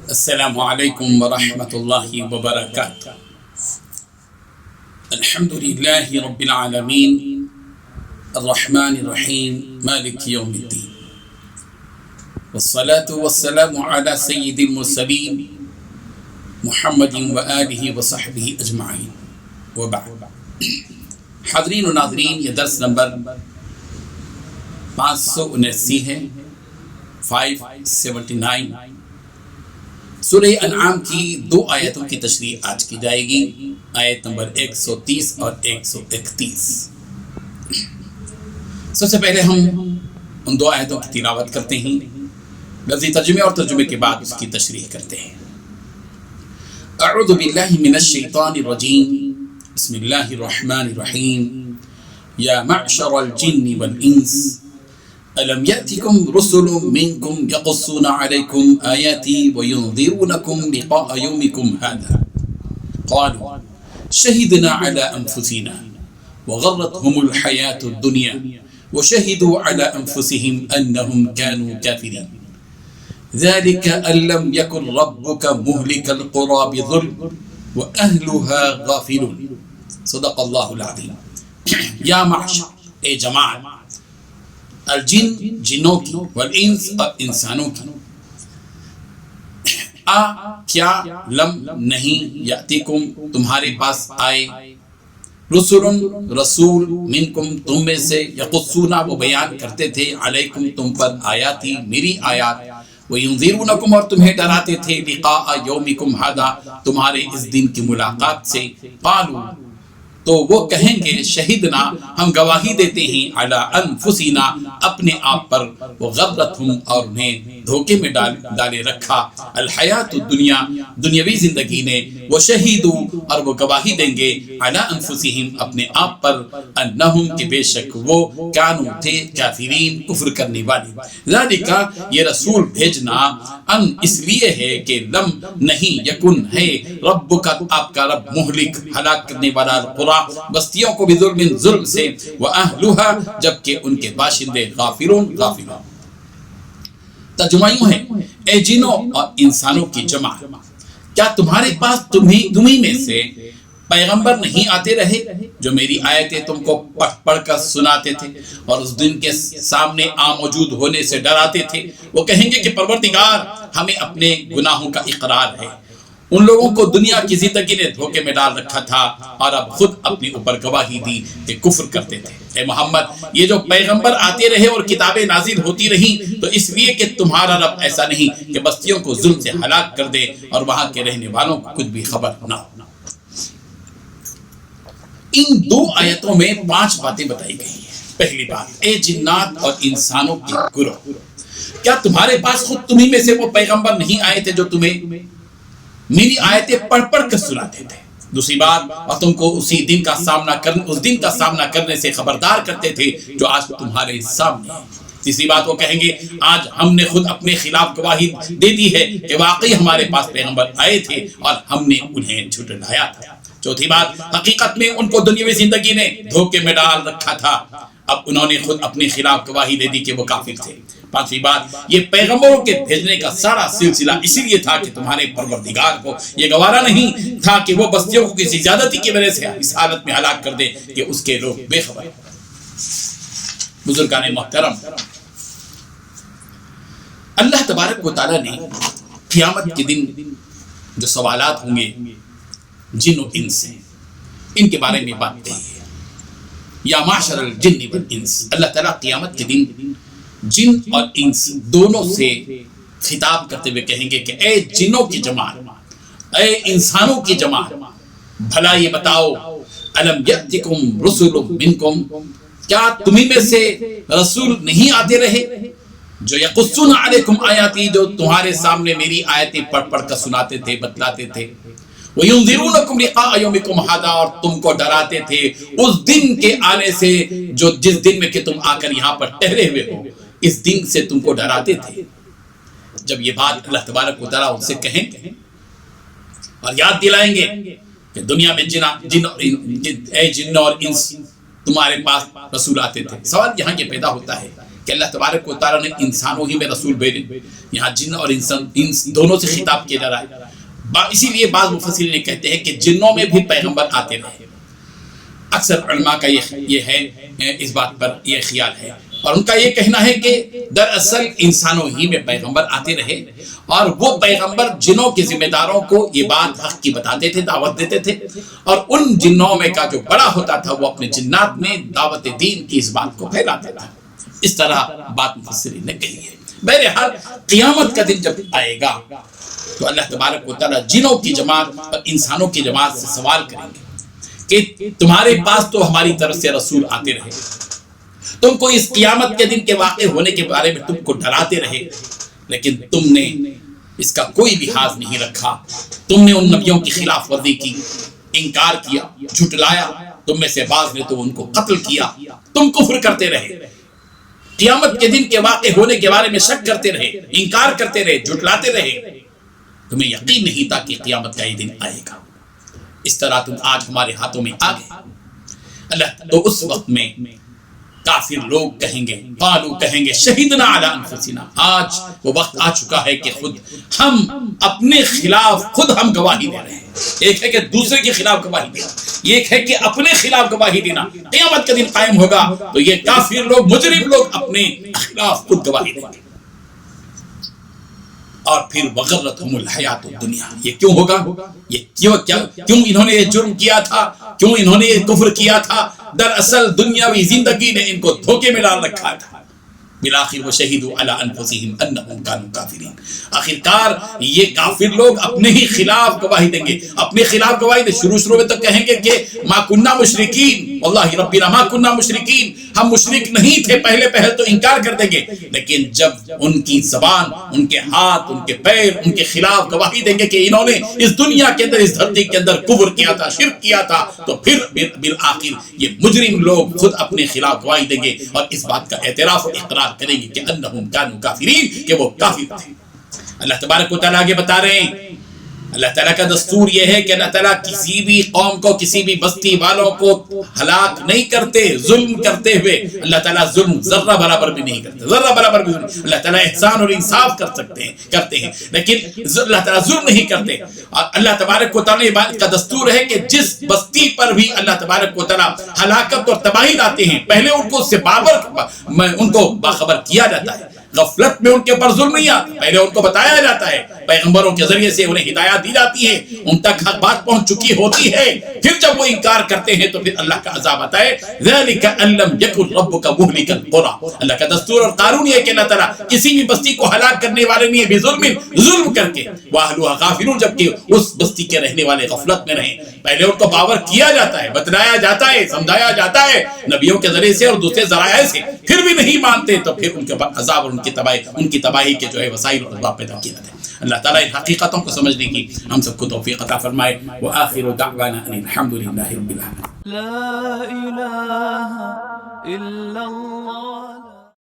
السلام علیکم ورحمۃ اللہ وبرکاتہ۔ الحمد للہ رب العالمین الرحمن الرحیم مالک یوم الدین، والصلاة والسلام علی سید المرسلین محمد وآلہ وصحبہ اجمعین، وبعد۔ حاضرین و ناظرین، یہ درس نمبر 579 ہے، 579۔ سورہ انعام کی دو آیتوں کی تشریح آج کی جائے گی، آیت نمبر 130 اور 131۔ سب سے پہلے ہم ان دو آیتوں کی تلاوت کرتے ہیں، لفظی ترجمے اور ترجمے کے بعد اس کی تشریح کرتے ہیں۔ اعوذ باللہ من الشیطان الرجیم، بسم اللہ الرحمن الرحیم۔ یا معشر الجن والانس ألم يأتكم رسل منكم يقصون عليكم آياتي وينذرونكم لقاء يومكم هذا قالوا شهدنا على أنفسنا وغرتهم الحياة الدنيا وشهدوا على أنفسهم أنهم كانوا كافرين ذلك أن لم يكن ربك مهلك القرى بظلم وأهلها غافلون۔ صدق اللہ العظیم۔ یا معشر، اے جماعت، الجن جنوں کی، والانس اور انسانوں کی، کیا لم نہیں یاتیکم تمہارے پاس آئے، رسول منکم تم میں سے، یقصونا وہ بیان کرتے تھے، علیکم تم پر آیاتی میری آیات، وینذرونکم اور تمہیں ڈراتے تھے، لقاء یومکم ھذا تمہارے اس دن کی ملاقات سے، قالوا تو وہ کہیں گے، شہدنا ہم گواہی دیتے ہیں، علی انفسنا اپنے آپ پر، وغرتہم اور انہیں دھوکے میں ڈالے رکھا، الحیات الدنیا دنیاوی زندگی نے، وشہدوا اور وہ گواہی دیں گے، علی انفسہم اپنے آپ پر، انہم کہ بے شک وہ، کانوا تھے، کافرین کفر کرنے والے، ذالک یہ رسول بھیجنا، ان اس لیے ہے کہ لم نہیں، یکن ہے، ربک آپ کا رب، مہلک ہلاک کرنے والا، القرى بستیوں کو بھی ظلم سے، وَأَهْلُهَا جبکہ ان کے باشندے، غافلون غافلون۔ ترجمہ یوں ہے، اے جنوں اور انسانوں کی جمع، کیا تمہارے پاس تمہیں میں سے پیغمبر نہیں آتے رہے جو میری آیتیں تم کو پڑھ کر سناتے تھے اور اس دن کے سامنے موجود ہونے سے ڈراتے تھے؟ وہ کہیں گے کہ پروردگار ہمیں اپنے گناہوں کا اقرار ہے، ان لوگوں کو دنیا کی زندگی نے دھوکے میں ڈال رکھا تھا اور اب خود اپنے اوپر گواہی دی کہ کفر کرتے تھے۔ اے محمد، یہ جو پیغمبر آتے رہے اور کتابیں نازل ہوتی رہیں تو اس لیے کہ تمہارا رب ایسا نہیں کہ بستیوں کو ظلم سے ہلاک کر دے اور وہاں کے رہنے والوں کو کچھ بھی خبر نہ ہو۔ ان دو آیتوں میں 5 باتیں بتائی گئی ہیں۔ پہلی بات، اے جنات اور انسانوں کے گروہ، کیا تمہارے پاس خود تمہیں میں سے وہ پیغمبر نہیں آئے تھے جو تمہیں میری آیتیں پڑھ کر سناتے تھے؟ دوسری بات، اور تم کو اس دن کا سامنا کرنے سے خبردار کرتے تھے جو آج تمہارے سامنے ہے۔ تیسری بات، وہ کہیں گے آج ہم نے خود اپنے خلاف گواہی دے دی ہے کہ واقعی ہمارے پاس پیغمبر آئے تھے اور ہم نے انہیں جھٹلایا تھا۔ چوتھی بات، حقیقت میں ان کو دنیاوی زندگی نے دھوکے میں ڈال رکھا تھا، اب انہوں نے خود اپنے خلاف گواہی دے دی کہ وہ کافر تھے۔ پانچویں بات، یہ پیغمبروں کے بھیجنے کا سارا سلسلہ اسی لیے تھا کہ تمہارے پروردگار کو یہ گوارا نہیں تھا کہ وہ بستیوں کو کسی زیادتی کی وجہ سے اس حالت میں ہلاک کر دے کہ اس کے لوگ بے خبر۔ بزرگان محترم، اللہ تبارک و تعالیٰ نے قیامت کے دن جو سوالات ہوں گے جن و انس سے، ان کے بارے میں بات کہی ہے۔ یا معشر الجن والانس، اللہ تعالیٰ قیامت کے دن جن اور انس دونوں سے خطاب کرتے ہوئے کہیں گے کہ اے جنوں کی جماعت، اے انسانوں کی جماعت، بھلا یہ بتاؤ، الم یأتکم رسل منکم، کیا تمہیں میں سے رسول نہیں آتے رہے جو یقصون علیکم آیاتی، جو تمہارے سامنے میری آیتیں پڑھ کر سناتے تھے، بتلاتے تھے، وَيُنذِرُونَكُمْ لِقَاءَ يَوْمِكُمْ هَذَا اور تم کو ڈراتے تھے اس دن کے آنے سے جس دن میں کہ تم آ کر یہاں پر ٹھہرے ہوئے ہو، اس دن سے تم کو ڈراتے تھے۔ جب یہ بات اللہ تبارک و تعالیٰ ان سے کہیں گے اور یاد دلائیں گے کہ دنیا میں جن اور انس تمہارے پاس رسول آتے تھے، سوال یہاں یہ پیدا ہوتا ہے کہ اللہ تبارک و تعالیٰ نے انسانوں ہی میں رسول بھیجے. یہاں جن اور انسان ان دونوں سے خطاب کیا جا رہا ہے. اسی لیے بعض مفسرین کہتے ہیں کہ جنوں میں بھی پیغمبر آتے رہے. اکثر علماء کا یہ ہے اس بات پر یہ خیال ہے، اور ان کا یہ کہنا ہے کہ دراصل انسانوں ہی میں پیغمبر آتے رہے، اور وہ پیغمبر جنوں کے ذمہ داروں کو یہ بات حق کی بتاتے تھے، دعوت دیتے تھے، اور ان جنوں میں کا جو بڑا ہوتا تھا وہ اپنے جنات میں دعوت دین کی اس بات کو پھیلاتا تھا. اس طرح بات مفسرین نے کہی ہے. بہرحال قیامت کا دن جب آئے گا تو اللہ تبارک و تعالیٰ جنوں کی جماعت اور انسانوں کی جماعت سے سوال کریں گے کہ تمہارے پاس تو ہماری طرف سے رسول آتے رہے، تم کو اس قیامت کے دن کے واقع ہونے کے بارے میں تم کو ڈراتے رہے، لیکن تم نے اس کا کوئی لحاظ نہیں رکھا. تم نے ان نبیوں کی خلاف ورزی کی، انکار کیا، جھٹلایا. تم میں سے بعض نے تو ان کو قتل کیا. تم کفر کرتے رہے، قیامت کے دن کے واقع ہونے کے بارے میں شک کرتے رہے، انکار کرتے رہے، جھٹلاتے رہے. تمہیں یقین نہیں تھا کہ قیامت کا یہ دن آئے گا. اس طرح تم آج ہمارے ہاتھوں میں آ گئے. اللہ تو اس وقت میں کافر لوگ کہیں گے، قالو کہیں گے شہدنا علی انفسنا، آج وہ وقت آ چکا ہے کہ خود ہم اپنے خلاف خود ہم گواہی دے رہے ہیں. ایک ہے کہ دوسرے کے خلاف گواہی دینا، ایک ہے کہ اپنے خلاف گواہی دینا. قیامت کا دن قائم ہوگا تو یہ کافر لوگ، مجرم لوگ اپنے خلاف خود گواہی دیں گے. اور پھر وغرتہم الحیات الدنیا. یہ کیوں ہوگا؟ یہ کیوں انہوں نے یہ جرم کیا تھا؟ کیوں انہوں نے یہ کفر کیا تھا؟ دراصل دنیاوی زندگی نے ان کو دھوکے میں ڈال رکھا تھا. بالآخر وشہدوا علی انفسہم انہم کانوا کافرین. آخرکار یہ کافر لوگ اپنے ہی خلاف گواہی دیں گے، اپنے خلاف گواہی دیں. شروع میں تو کہیں گے کہ ما کننا مشرکین، واللہ ربنا ما کننا مشرکین، ہم مشرک نہیں تھے. پہل تو انکار کر دیں گے، لیکن جب ان کی زبان، ان کے ہاتھ، ان کے پیر ان کے خلاف گواہی دیں گے کہ انہوں نے اس دنیا کے اندر، اس دھرتی کے اندر کفر کیا تھا، شرک کیا تھا، تو پھر بالآخر یہ مجرم لوگ خود اپنے خلاف گواہی دیں گے اور اس بات کا اعتراف و اقرار کریں گے کہ انہم کانوا کافرین، کہ وہ کافر تھے. اللہ تبارک و تعالیٰ آگے بتا رہے ہیں، اللہ تعالیٰ کا دستور یہ ہے کہ اللہ تعالیٰ کسی بھی قوم کو، کسی بھی بستی والوں کو ہلاک نہیں کرتے ظلم کرتے ہوئے. اللہ تعالیٰ ظلم ذرہ برابر بھی نہیں کرتے، ذرہ برابر بھی ظلم. اللہ تعالیٰ احسان اور انصاف کرتے ہیں لیکن اللہ تعالیٰ ظلم نہیں کرتے. اور اللہ تبارک و تعالیٰ کا دستور ہے کہ جس بستی پر بھی اللہ تبارک و تعالیٰ ہلاکت اور تباہی لاتے ہیں، پہلے ان کو اس سے ان کو باخبر کیا جاتا ہے. غفلت میں ان کے اوپر ظلم نہیں آتا، پہلے ان کو بتایا جاتا ہے، پیغمبروں کے ذریعے سے انہیں ہدایات دی جاتی ہے، ان تک حق بات پہنچ چکی ہوتی ہے. پھر جب وہ انکار کرتے ہیں تو پھر اللہ کا عذاب آتا ہے. ذَلِكَ أَن لَّمْ يَكُنْ رَبُّكَ مُهْلِكَ الْقُرَىٰ. اللہ کا دستور اور قانون یہ ہے کہ اللہ تعالیٰ کسی بھی بستی کو ہلاک کرنے والے نہیں ہے ظلم کر کے. وَأَهْلُهَا غَافِلُونَ، جبکہ اس بستی کے رہنے والے غفلت میں رہیں. پہلے ان کو باور کیا جاتا ہے، بتلایا جاتا ہے، سمجھایا جاتا ہے نبیوں کے ذریعے سے اور دوسرے ذرائع سے، پھر بھی نہیں مانتے تو پھر ان کے اوپر عذاب اور ان کی تباہی کے جو ہے وسائل اور اسباب پیدا کیے جاتے ہیں. اللہ تعالیٰ ان حقیقتوں کو سمجھنے کی ہم سب کو توفیق عطا فرمائے. وآخر دعوانا ان الحمد للہ رب العالمین. لا الہ الا اللہ.